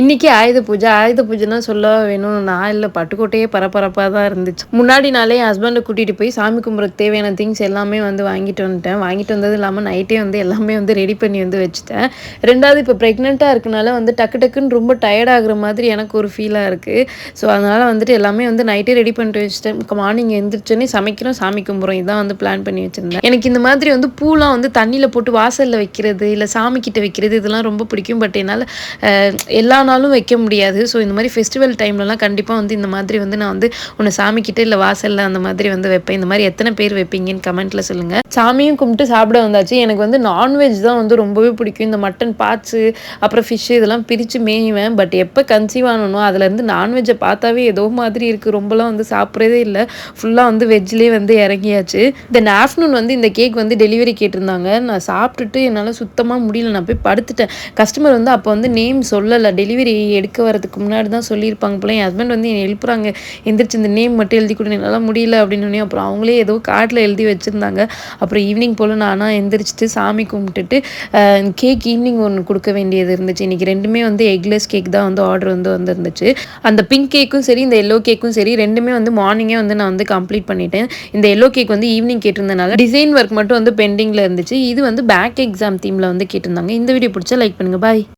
இன்னைக்கு ஆயுத பூஜைன்னா சொல்லவா வேணும். நான் இல்ல பட்டுக்கோட்டையே பரபரப்பா தான் இருந்துச்சு. முன்னாடி நாளே என் ஹஸ்பண்ட கூட்டிட்டு போய் சாமி கும்பிட்றதுக்கு தேவையான திங்ஸ் எல்லாமே வந்து வாங்கிட்டு வந்துட்டேன். வாங்கிட்டு வந்தது இல்லாம நைட்டே வந்து எல்லாமே வந்து ரெடி பண்ணி வந்து வச்சுட்டேன். 2வது இப்போ பிரெக்னன்ட்டா இருக்கனால வந்து டக்கு டக்குன்னு ரொம்ப டயர்ட் ஆகுற மாதிரி எனக்கு ஒரு ஃபீலா இருக்கு. ஸோ அதனால வந்துட்டு எல்லாமே வந்து நைட்டே ரெடி பண்ணிட்டு வச்சுட்டேன். மார்னிங் எந்திரிச்சோனே சமைக்கிறோம், சாமி கும்பிட்றோம். இதான் வந்து பிளான் பண்ணி வச்சிருந்தேன். எனக்கு இந்த மாதிரி வந்து பூலாம் வந்து தண்ணியில போட்டு வாசல்ல வைக்கிறது, இல்ல சாமி கிட்ட வைக்கிறது இதெல்லாம் ரொம்ப பிடிக்கும். பட் என்னால எல்லா நாளும் வைக்க முடியாது. ஸோ இந்த மாதிரி ஃபெஸ்டிவல் டைம்லலாம் கண்டிப்பா வந்து இந்த மாதிரி வந்து நான் வந்து ஒண்ணு சாமிக்கிட்ட இல்ல வாசல்ல அந்த மாதிரி வந்து வைப்பேன். இந்த மாதிரி எத்தனை பேர் வைப்பீங்கன்னு கமெண்ட்ல சொல்லுங்க. சாமியும் கும்பிட்டு சாப்பிட வந்தாச்சு. எனக்கு வந்து நான்வெஜ் தான் வந்து ரொம்பவே பிடிக்கும். இந்த மட்டன் பார்ட்ஸு அப்புறம் ஃபிஷ்ஷு இதெல்லாம் பிரித்து மேய்வேன். பட் எப்போ கன்சீவ் ஆனனோ அதுலேருந்து நான்வெஜ்ஜை பார்த்தாவே ஏதோ மாதிரி இருக்குது. ரொம்பலாம் வந்து சாப்பிட்றதே இல்லை. ஃபுல்லாக வந்து வெஜ்லேயே வந்து இறங்கியாச்சு. தென் ஆஃப்டர்நூன் வந்து இந்த கேக் வந்து டெலிவரி கேட்டிருந்தாங்க. நான் சாப்பிட்டுட்டு என்னால் சுத்தமாக முடியல. நான் போய் படுத்துட்டேன். கஸ்டமர் வந்து அப்போ வந்து நேம் சொல்லலை. டெலிவரி எடுக்க வரதுக்கு முன்னாடி தான் சொல்லியிருப்பாங்க போல. என் ஹஸ்பண்ட் வந்து என்னை எழுப்புறாங்க, எந்திரிச்சு இந்த நேம் மட்டும் எழுதி கொடு, என்னால் முடியல அப்படின்னு. அப்புறம் அவங்களே ஏதோ கார்டில் எழுதி வச்சுருந்தாங்க. அப்புறம் ஈவினிங் போல் நானாக எந்திரிச்சிட்டு சாமி கும்பிட்டுட்டு கேக் ஈவினிங் ஒன்று கொடுக்க வேண்டியது இருந்துச்சு. இன்றைக்கி ரெண்டுமே வந்து எக்லெஸ் கேக் தான் வந்து ஆர்டர் வந்து வந்துருந்துச்சு. அந்த பிங்க் கேக்கும் சரி இந்த எல்லோ கேக்கும் சரி ரெண்டுமே வந்து மார்னிங்கே வந்து நான் வந்து கம்ப்ளீட் பண்ணிட்டேன். இந்த எல்லோ கேக் வந்து ஈவினிங் கேட்டிருந்தனால டிசைன் ஒர்க் மட்டும் வந்து பெண்டிங்கில் இருந்துச்சு. இது வந்து பேக் எக்ஸாம் தீமில் வந்து கேட்டிருந்தாங்க. இந்த வீடியோ பிடிச்சா லைக் பண்ணுங்கள். பாய்.